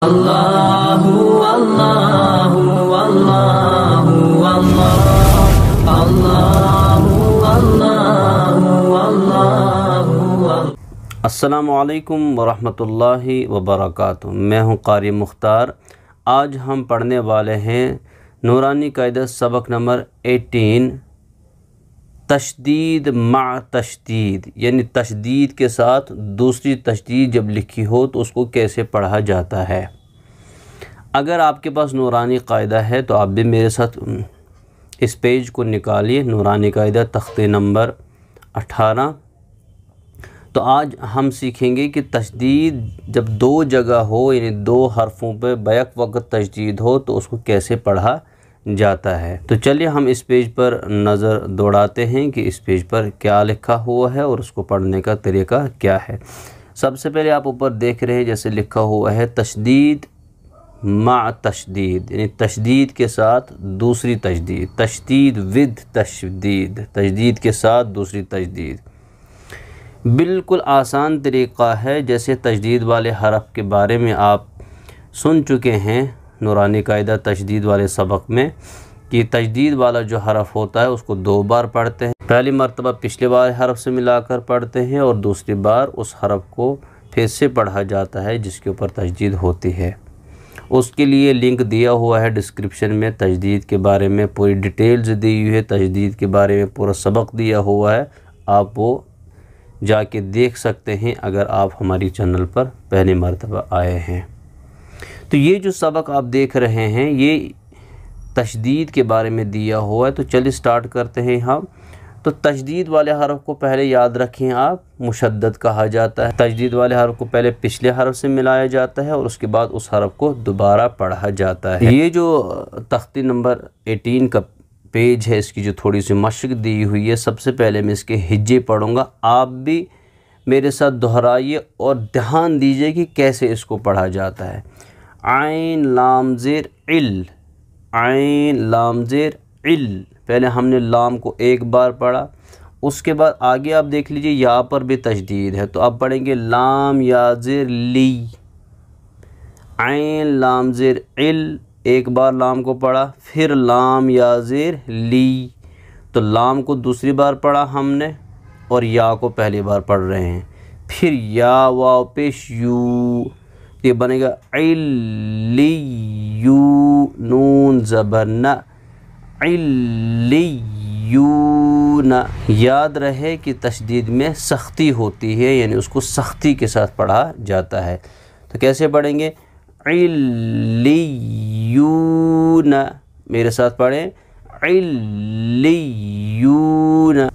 अल्लाहु अल्लाहु अल्लाहु अल्लाह अल्लाहु अल्लाहु अल्लाहु। अस्सलामु अलैकुम वरहमतुल्लाहि वबरकातुहू। मैं हूँ कारी मुख्तार। आज हम पढ़ने वाले हैं नूरानी कायदा सबक नंबर 18, तशदीद मा तशदीद, यानी तशदीद के साथ दूसरी तशदीद जब लिखी हो तो उसको कैसे पढ़ा जाता है। अगर आपके पास नूरानी कायदा है तो आप भी मेरे साथ इस पेज को निकालिए, नूरानी कायदा तख्ते नंबर 18। तो आज हम सीखेंगे कि तशदीद जब दो जगह हो, यानी दो हरफों पे बैक वक्त तशदीद हो तो उसको कैसे पढ़ा जाता है। तो चलिए हम इस पेज पर नज़र दौड़ाते हैं कि इस पेज पर क्या लिखा हुआ है और उसको पढ़ने का तरीका क्या है। सबसे पहले आप ऊपर देख रहे हैं जैसे लिखा हुआ है तशदीद मा तशदीद, यानी तशदीद के साथ दूसरी तशदीद, तशदीद विद तशदीद, तशदीद के साथ दूसरी तशदीद। बिल्कुल आसान तरीक़ा है। जैसे तशदीद वाले हरफ के बारे में आप सुन चुके हैं नूरानी कायदा तशदीद वाले सबक में कि तशदीद वाला जो हरफ होता है उसको दो बार पढ़ते हैं। पहली मरतबा पिछले वाले हरफ से मिलाकर पढ़ते हैं और दूसरी बार उस हरफ को फिर से पढ़ा जाता है जिसके ऊपर तशदीद होती है। उसके लिए लिंक दिया हुआ है डिस्क्रिप्शन में। तशदीद के बारे में पूरी डिटेल्स दी हुई है, तशदीद के बारे में पूरा सबक दिया हुआ है, आप वो जाके देख सकते हैं अगर आप हमारी चैनल पर पहली मरतबा आए हैं। तो ये जो सबक आप देख रहे हैं ये तशदीद के बारे में दिया हुआ है। तो चलिए स्टार्ट करते हैं हम। तो तशदीद वाले हरफ को पहले याद रखें आप, मुशद्दद कहा जाता है। तशदीद वाले हरफ को पहले पिछले हरफ से मिलाया जाता है और उसके बाद उस हरफ को दोबारा पढ़ा जाता है। ये जो तख्ती नंबर 18 का पेज है, इसकी जो थोड़ी सी मशक दी हुई है, सबसे पहले मैं इसके हिज्जे पढ़ूँगा, आप भी मेरे साथ दोहराइए और ध्यान दीजिए कि कैसे इसको पढ़ा जाता है। आइन लाम ज़ेर इल, आइन लाम ज़ेर इल। पहले हमने लाम को एक बार पढ़ा, उसके बाद आगे आप देख लीजिए यहाँ पर भी तशदीद है तो आप पढ़ेंगे लाम या ज़ेर ली, आइन लाम ज़ेर इल। एक बार लाम को पढ़ा, फिर लाम या ज़ेर ली, तो लाम को दूसरी बार पढ़ा हमने और या को पहली बार पढ़ रहे हैं। फिर या वाव पेश यू, ये बनेगा इल्ली यू, नून ज़बर न, इल्ली यू न। याद रहे कि तशदीद में सख्ती होती है, यानी उसको सख्ती के साथ पढ़ा जाता है। तो कैसे पढ़ेंगे? इल्लियून, मेरे साथ पढ़ें इल्लियून।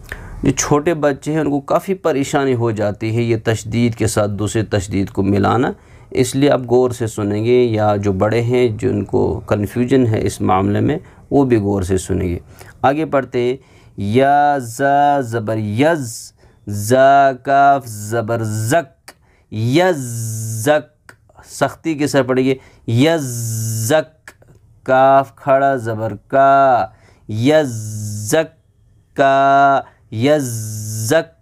जो छोटे बच्चे हैं उनको काफ़ी परेशानी हो जाती है ये तशदीद के साथ दूसरे तशदीद को मिलाना, इसलिए आप गौर से सुनेंगे, या जो बड़े हैं जिनको कन्फ्यूजन है इस मामले में वो भी गौर से सुनेंगे। आगे पढ़ते हैं या ज़ा ज़बर यज़, ज़ा काफ ज़बर ज़क, यज़्ज़क। सख्ती के साथ पढ़िए यज़्ज़क, काफ खड़ा ज़बर का, यज़्ज़क का, यज़्ज़क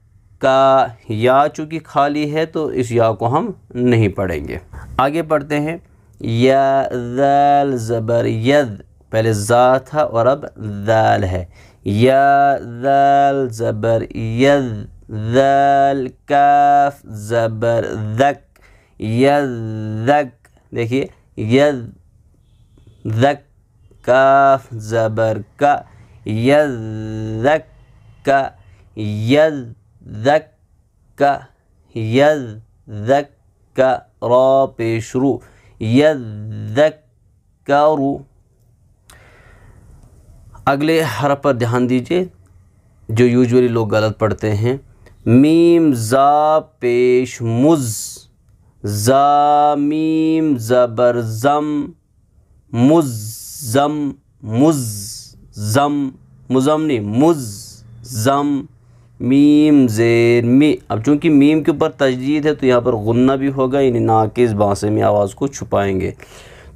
का। या चूँकि खाली है तो इस या को हम नहीं पढ़ेंगे। आगे पढ़ते हैं या ज़ाल ज़बर यद, पहले ज़ा था और अब ज़ाल है। या ज़ाल ज़बर यद, ज़ाल काफ ज़बर ज़क, यज़्ज़क। देखिए यज़्ज़क, काफ ज़बर का, यज़्ज़क का, यज़्ज़क का, यज़्ज़क का। रा पेश रू, यज़्ज़क्करु। अगले हरफ पर ध्यान दीजिए जो यूजुअली लोग गलत पढ़ते हैं। मीम ज़ा पेश मुज़, ज़ा मीम ज़बर ज़म, मुज़्ज़म, मुज़्ज़म, मुज़म नहीं मुज़्ज़म। मीम ज़ेर मी, अब चूँकि मीम के ऊपर तशदीद है तो यहाँ पर गुन्ना भी होगा, यानी नाकिस बांसे में आवाज़ को छुपाएंगे।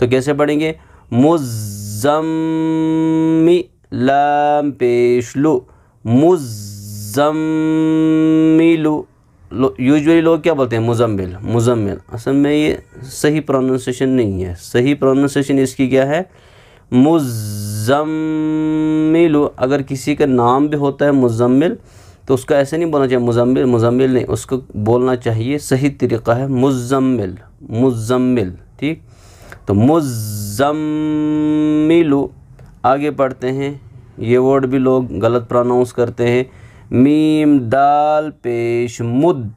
तो कैसे पढ़ेंगे? मुज़्ज़म्मी, लाम पेश लु, मुज़्ज़म्मिलु, यूजुअली लोग क्या बोलते हैं, मुज़म्मिल। मुज़म्मिल असल में ये सही प्रोनाउंसिएशन नहीं है। सही प्रोनाउंसिएशन इसकी क्या है, मुज़म्मिल। अगर किसी का नाम भी होता है मुज़म्मिल तो उसका ऐसे नहीं बोलना चाहिए मुज़म्मिल, मुज़म्मिल नहीं, उसको बोलना चाहिए, सही तरीक़ा है मुज़म्मिल, मुज़म्मिल। ठीक, तो मुज़म्मिल। आगे पढ़ते हैं, ये वर्ड भी लोग गलत प्रोनाउंस करते हैं। मीम दाल पेश मुद,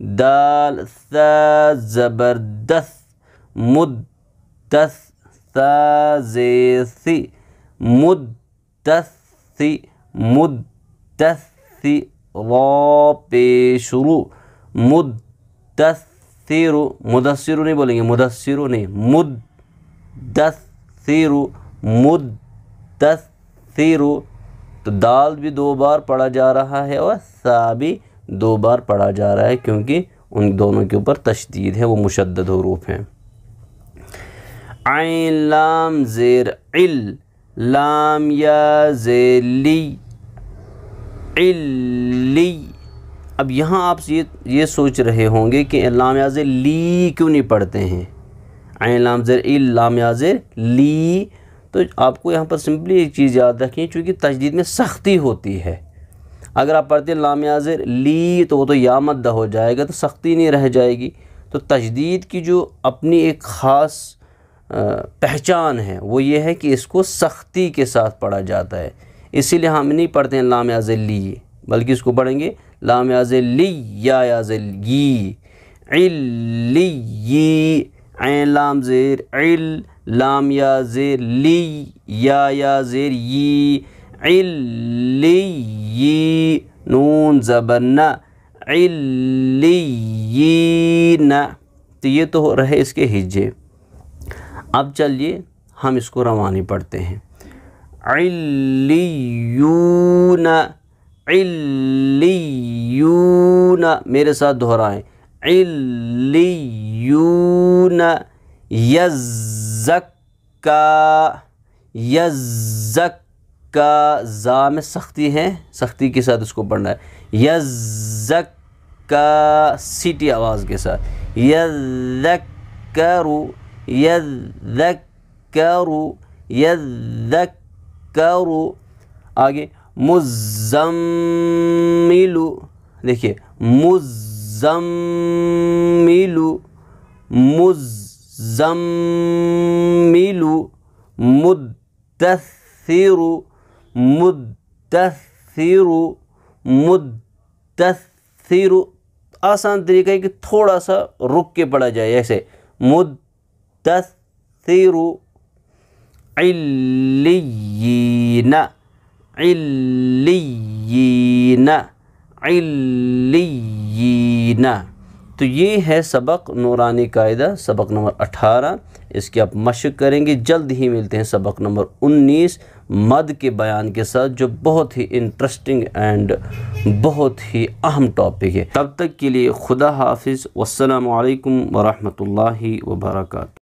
दाल सा ज़बरदस्त, मुद्दस सा ज़ेसी, मुद्दसी, मुद्दसी, वा पेशरू, मुद्दसिरु। मुदस्सिरु नहीं बोलेंगे, मुदस्सिरु नहीं, मुद्दसिरु, मुद्दसिरु। तो दाल भी 2 बार पढ़ा जा रहा है और सा भी 2 बार पढ़ा जा रहा है, क्योंकि उन दोनों के ऊपर तशदीद है, वो मुशद्दद हुरूफ हैं। ऐन लाम ज़ेर इल, लाम या ज़ेर ली, इल्ली। अब यहाँ आप ये सोच रहे होंगे कि लाम या ज़ेर ली क्यों नहीं पढ़ते हैं, ऐन लाम ज़ेर इल, लाम या ज़ेर ली। तो आपको यहाँ पर सिंपली एक चीज़ याद रखिए, चूँकि तजदीद में सख्ती होती है। अगर आप पढ़ते हैं लाम या ज़ेर ली तो वो तो या मद्दा हो जाएगा, तो सख्ती नहीं रह जाएगी। तो तजदीद की जो अपनी एक ख़ास पहचान है वो ये है कि इसको सख्ती के साथ पढ़ा जाता है। इसीलिए हम नहीं पढ़ते हैं लाम या ज़ेर ली, बल्कि इसको पढ़ेंगे लाम या ज़ेर ली, या ज़ेर यी, इल्ली। ऐन लाम ज़ेर इल, लाम या ज़ेर ली, या ज़ेर यी, इल्ली, नून ज़बर न, इल्लीन। तो ये तो रहे इसके हिज्जे। अब चलिए हम इसको रवानी पढ़ते हैं। इल्लियून, इल्लियून, मेरे साथ दोहराएं, इल्लियून। यज़्ज़क्का, यज़्ज़क्का, ज़ा में सख्ती है, सख्ती के साथ उसको पढ़ना है। यज़्ज़क्का, सीटी आवाज़ के साथ, यज़्ज़क्करु, यज़्ज़क्करु, यज़्ज़क्करु। आगे मुज़्ज़म्मिलु, देखिए मुज़्ज़म्मिलु, मुज़्ज़म्मिलु। मुद्दस्सिरु, मुद्दस्सिरु, मुद्दस्सिरु। आसान तरीका है कि थोड़ा सा रुक के पढ़ा जाए, ऐसे मुद्दस्सिरु। इल्लियीन, इल्लियीन, इल्लियीन। तो ये है सबक नूरानी कायदा, सबक नंबर 18। इसकी आप मशक करेंगे। जल्द ही मिलते हैं सबक नंबर 19 मद के बयान के साथ, जो बहुत ही इंटरेस्टिंग एंड बहुत ही अहम टॉपिक है। तब तक के लिए खुदा हाफिज़। वस्सलामु अलैकुम वरहमतुल्लाहि वबरकातुहू।